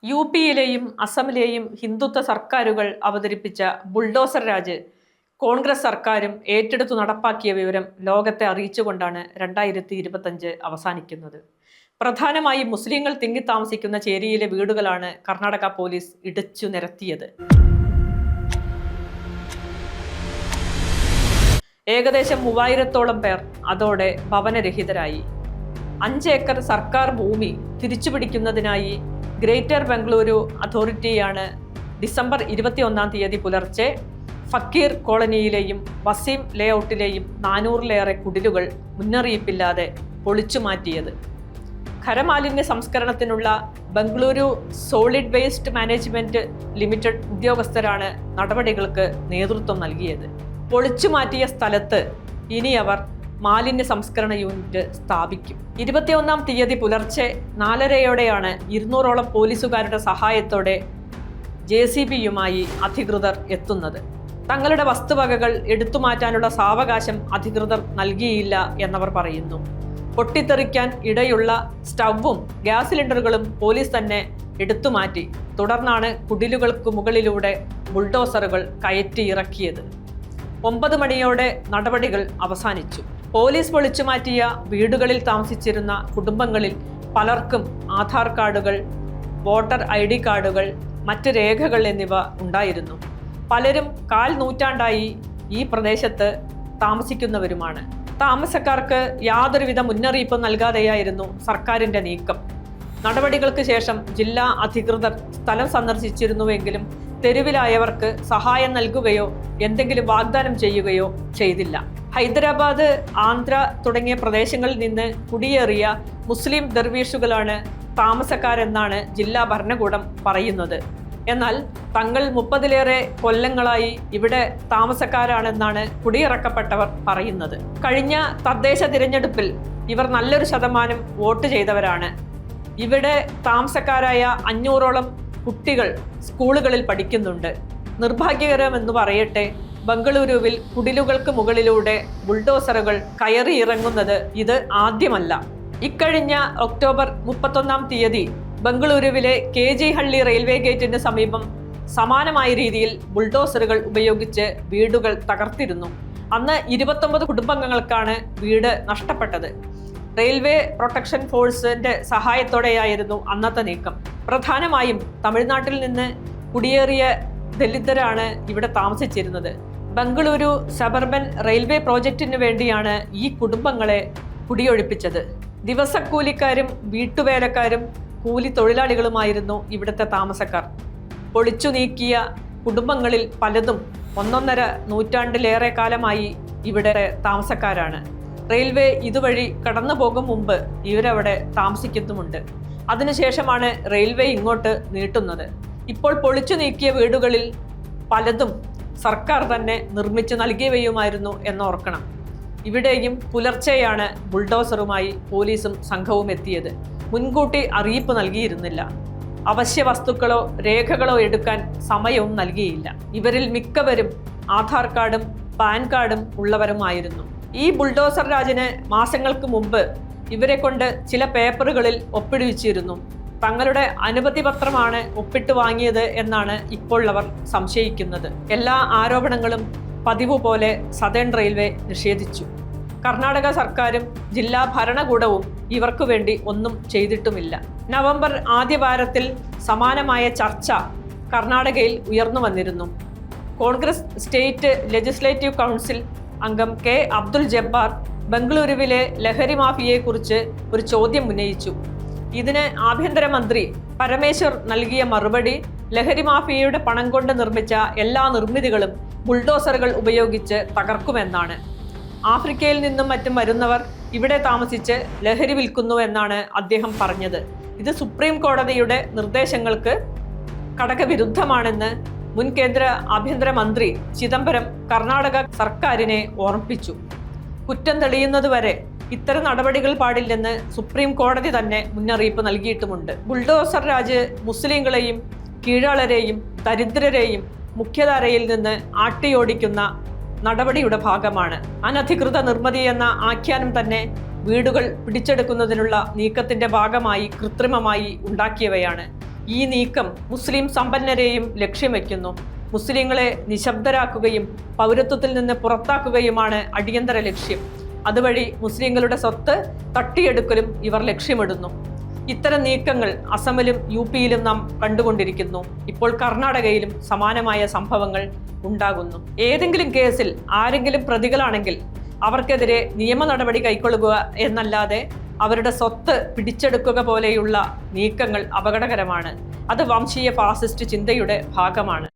യുപിയിലെയും അസമിലെയും ഹിന്ദുത്വ സർക്കാരുകൾ അവതരിപ്പിച്ച ബുൾഡോസർ രാജ് കോൺഗ്രസ് സർക്കാരും ഏറ്റെടുത്തു നടപ്പാക്കിയ വിവരം ലോകത്തെ അറിയിച്ചുകൊണ്ടാണ് 2025 അവസാനിക്കുന്നത്. പ്രധാനമായും മുസ്ലിങ്ങൾ തിങ്ങി താമസിക്കുന്ന ചേരിയിലെ വീടുകളാണ് കർണാടക പോലീസ് ഇടിച്ചു നിരത്തിയത്. ഏകദേശം 3000-ഓളം പേർ അതോടെ ഭവനരഹിതരായി. 5 ഏക്കർ സർക്കാർ ഭൂമി തിരിച്ചുപിടിക്കുന്നതിനായി ഗ്രേറ്റർ ബംഗളൂരു അതോറിറ്റിയാണ് ഡിസംബർ 21-ാം തീയതി പുലർച്ചെ ഫക്കീർ കോളനിയിലെയും വസീം ലേഔട്ടിലെയും 400-ലേറെ കുടിലുകൾ മുന്നറിയിപ്പില്ലാതെ പൊളിച്ചുമാറ്റിയത്. ഖരമാലിന്യ സംസ്കരണത്തിനുള്ള Bengaluru solid waste management limited ഉദ്യോഗസ്ഥരാണ് നടപടികൾക്ക് നേതൃത്വം നൽകിയത്. പൊളിച്ചുമാറ്റിയ സ്ഥലത്ത് ഇനി അവർ മാലിന്യ സംസ്കരണ യൂണിറ്റ് സ്ഥാപിക്കും. 21-ാം തീയതി പുലർച്ചെ 4:30-യോടെയാണ് 200-ഓളം പോലീസുകാരുടെ സഹായത്തോടെ JCB-യുമായി അധികൃതർ എത്തുന്നത്. തങ്ങളുടെ വസ്തുവകകൾ എടുത്തുമാറ്റാനുള്ള സാവകാശം അധികൃതർ നൽകിയില്ല എന്നവർ പറയുന്നു. പൊട്ടിത്തെറിക്കാൻ ഇടയുള്ള സ്റ്റൗവും ഗ്യാസ് സിലിണ്ടറുകളും പോലീസ് തന്നെ എടുത്തുമാറ്റി. തുടർന്നാണ് കുടിലുകൾക്ക് മുകളിലൂടെ ബുൾഡോസറുകൾ കയറ്റി ഇറക്കിയത്. 9 മണിയോടെ നടപടികൾ അവസാനിച്ചു. പോലീസ് പൊളിച്ചുമാറ്റിയ വീടുകളിൽ താമസിച്ചിരുന്ന കുടുംബങ്ങളിൽ പലർക്കും ആധാർ കാർഡുകൾ, വോട്ടർ ID കാർഡുകൾ, മറ്റ് രേഖകൾ എന്നിവ ഉണ്ടായിരുന്നു. പലരും 1/4 നൂറ്റാണ്ടായി ഈ പ്രദേശത്ത് താമസിക്കുന്നവരുമാണ്. താമസക്കാർക്ക് യാതൊരുവിധ മുന്നറിയിപ്പും നൽകാതെയായിരുന്നു സർക്കാരിന്റെ നീക്കം. നടപടികൾക്ക് ശേഷം ജില്ലാ അധികൃതർ സ്ഥലം സന്ദർശിച്ചിരുന്നുവെങ്കിലും തെരുവിലായവർക്ക് സഹായം നൽകുകയോ എന്തെങ്കിലും വാഗ്ദാനം ചെയ്യുകയോ ചെയ്തില്ല. ഹൈദരാബാദ്, ആന്ധ്ര തുടങ്ങിയ പ്രദേശങ്ങളിൽ നിന്ന് കുടിയേറിയ മുസ്ലിം ദർവീഷുകളാണ് താമസക്കാരെന്നാണ് ജില്ലാ ഭരണകൂടം പറയുന്നത്. എന്നാൽ തങ്ങൾ 30-ലേറെ കൊല്ലങ്ങളായി ഇവിടെ താമസക്കാരാണെന്നാണ് കുടിയിറക്കപ്പെട്ടവർ പറയുന്നത്. കഴിഞ്ഞ തദ്ദേശ തിരഞ്ഞെടുപ്പിൽ ഇവർ നല്ലൊരു ശതമാനം വോട്ട് ചെയ്തവരാണ്. ഇവിടെ താമസക്കാരായ 500-ഓളം കുട്ടികൾ സ്കൂളുകളിൽ പഠിക്കുന്നുണ്ട്. നിർഭാഗ്യകരമെന്ന് പറയട്ടെ, ബംഗളൂരുവിൽ കുടിലുകൾക്ക് മുകളിലൂടെ ബുൾഡോസറുകൾ കയറി ഇറങ്ങുന്നത് ഇത് ആദ്യമല്ല. ഇക്കഴിഞ്ഞ ഒക്ടോബർ 31-ാം തീയതി ബംഗളൂരുവിലെ KG ഹള്ളി റെയിൽവേ ഗേറ്റിന് സമീപം സമാനമായ രീതിയിൽ ബുൾഡോസറുകൾ ഉപയോഗിച്ച് വീടുകൾ തകർത്തിരുന്നു. അന്ന് 29 കുടുംബാംഗങ്ങൾക്കാണ് വീട് നഷ്ടപ്പെട്ടത്. റെയിൽവേ പ്രൊട്ടക്ഷൻ ഫോഴ്സിന്റെ സഹായത്തോടെയായിരുന്നു അന്നത്തെ നീക്കം. പ്രധാനമായും തമിഴ്നാട്ടിൽ നിന്ന് കുടിയേറിയ ദലിതരാണ് ഇവിടെ താമസിച്ചിരുന്നത്. ബംഗളൂരു സബർബൻ റെയിൽവേ പ്രോജക്റ്റിന് വേണ്ടിയാണ് ഈ കുടുംബങ്ങളെ കുടിയൊഴിപ്പിച്ചത്. ദിവസക്കൂലിക്കാരും വീട്ടുവേലക്കാരും കൂലി തൊഴിലാളികളുമായിരുന്നു ഇവിടുത്തെ താമസക്കാർ. പൊളിച്ചു നീക്കിയ കുടുംബങ്ങളിൽ പലതും 1.5 നൂറ്റാണ്ടിലേറെ കാലമായി ഇവിടെ താമസക്കാരാണ്. റെയിൽവേ ഇതുവഴി കടന്നു പോകും മുമ്പ് ഇവരവിടെ താമസിക്കുന്നുമുണ്ട്. അതിനുശേഷമാണ് റെയിൽവേ ഇങ്ങോട്ട് നീട്ടുന്നത്. ഇപ്പോൾ പൊളിച്ചു നീക്കിയ വീടുകളിൽ പലതും സർക്കാർ തന്നെ നിർമ്മിച്ചു നൽകിയവയുമായിരുന്നു എന്നോർക്കണം. ഇവിടെയും പുലർച്ചെയാണ് ബുൾഡോസറുമായി പോലീസും സംഘവും എത്തിയത്. മുൻകൂട്ടി അറിയിപ്പ് നൽകിയിരുന്നില്ല. അവശ്യ വസ്തുക്കളോ രേഖകളോ എടുക്കാൻ സമയവും നൽകിയില്ല. ഇവരിൽ മിക്കവരും ആധാർ കാർഡും പാൻ കാർഡും ഉള്ളവരുമായിരുന്നു. ഈ ബുൾഡോസർ രാജിന് മാസങ്ങൾക്ക് മുമ്പ് ഇവരെ കൊണ്ട് ചില പേപ്പറുകളിൽ ഒപ്പിടിച്ചിരുന്നു. തങ്ങളുടെ അനുമതി പത്രമാണ് ഒപ്പിട്ട് വാങ്ങിയത് എന്നാണ് ഇപ്പോൾ അവർ സംശയിക്കുന്നത്. എല്ലാ ആരോപണങ്ങളും പതിവ് പോലെ സതേൺ റെയിൽവേ നിഷേധിച്ചു. കർണാടക സർക്കാരും ജില്ലാ ഭരണകൂടവും ഇവർക്കു വേണ്ടി ഒന്നും ചെയ്തിട്ടുമില്ല. നവംബർ ആദ്യവാരത്തിൽ സമാനമായ ചർച്ച കർണാടകയിൽ ഉയർന്നു വന്നിരുന്നു. കോൺഗ്രസ് സ്റ്റേറ്റ് ലെജിസ്ലേറ്റീവ് കൗൺസിൽ അംഗം K. അബ്ദുൽ ജബ്ബാർ ബംഗളൂരുവിലെ ലഹരി മാഫിയയെക്കുറിച്ച് ഒരു ചോദ്യം ഉന്നയിച്ചു. ഇതിന് ആഭ്യന്തരമന്ത്രി പരമേശ്വർ നൽകിയ മറുപടി ലഹരി മാഫിയയുടെ പണം കൊണ്ട് നിർമ്മിച്ച എല്ലാ നിർമ്മിതികളും ബുൾഡോസറുകൾ ഉപയോഗിച്ച് തകർക്കുമെന്നാണ്. ആഫ്രിക്കയിൽ നിന്നും മറ്റും വരുന്നവർ ഇവിടെ താമസിച്ച് ലഹരി വിൽക്കുന്നു എന്നാണ് അദ്ദേഹം പറഞ്ഞത്. ഇത് സുപ്രീം കോടതിയുടെ നിർദ്ദേശങ്ങൾക്ക് കടകവിരുദ്ധമാണെന്ന് മുൻ കേന്ദ്ര ആഭ്യന്തരമന്ത്രി ചിദംബരം കർണാടക സർക്കാരിനെ ഓർമ്മിപ്പിച്ചു. കുറ്റം തെളിയുന്നതുവരെ ഇത്തരം നടപടികൾ പാടില്ലെന്ന് സുപ്രീം കോടതി തന്നെ മുന്നറിയിപ്പ് നൽകിയിട്ടുമുണ്ട്. ബുൾഡോസർ രാജ് മുസ്ലിങ്ങളെയും കീഴാളരെയും ദരിദ്രരെയും മുഖ്യധാരയിൽ നിന്ന് ആട്ടിയോടിക്കുന്ന നടപടിയുടെ ഭാഗമാണ്. അനധികൃത നിർമ്മിതി എന്ന ആഖ്യാനം തന്നെ വീടുകൾ പിടിച്ചെടുക്കുന്നതിനുള്ള നീക്കത്തിന്റെ ഭാഗമായി കൃത്രിമമായി ഉണ്ടാക്കിയവയാണ്. ഈ നീക്കം മുസ്ലിം സമ്പന്നരെയും ലക്ഷ്യം വയ്ക്കുന്നു. മുസ്ലിങ്ങളെ നിശബ്ദരാക്കുകയും പൗരത്വത്തിൽ നിന്ന് പുറത്താക്കുകയുമാണ് അടിയന്തര ലക്ഷ്യം. അതുവഴി മുസ്ലിങ്ങളുടെ സ്വത്ത് തട്ടിയെടുക്കലും ഇവർ ലക്ഷ്യമിടുന്നു. ഇത്തരം നീക്കങ്ങൾ അസമിലും UP-യിലും നാം കണ്ടുകൊണ്ടിരിക്കുന്നു. ഇപ്പോൾ കർണാടകയിലും സമാനമായ സംഭവങ്ങൾ ഉണ്ടാകുന്നു. ഏതെങ്കിലും കേസിൽ ആരെങ്കിലും പ്രതികളാണെങ്കിൽ അവർക്കെതിരെ നിയമ നടപടി കൈക്കൊള്ളുക എന്നല്ലാതെ അവരുടെ സ്വത്ത് പിടിച്ചെടുക്കുക പോലെയുള്ള നീക്കങ്ങൾ അപകടകരമാണ്. അത് വംശീയ ഫാസിസ്റ്റ് ചിന്തയുടെ ഭാഗമാണ്.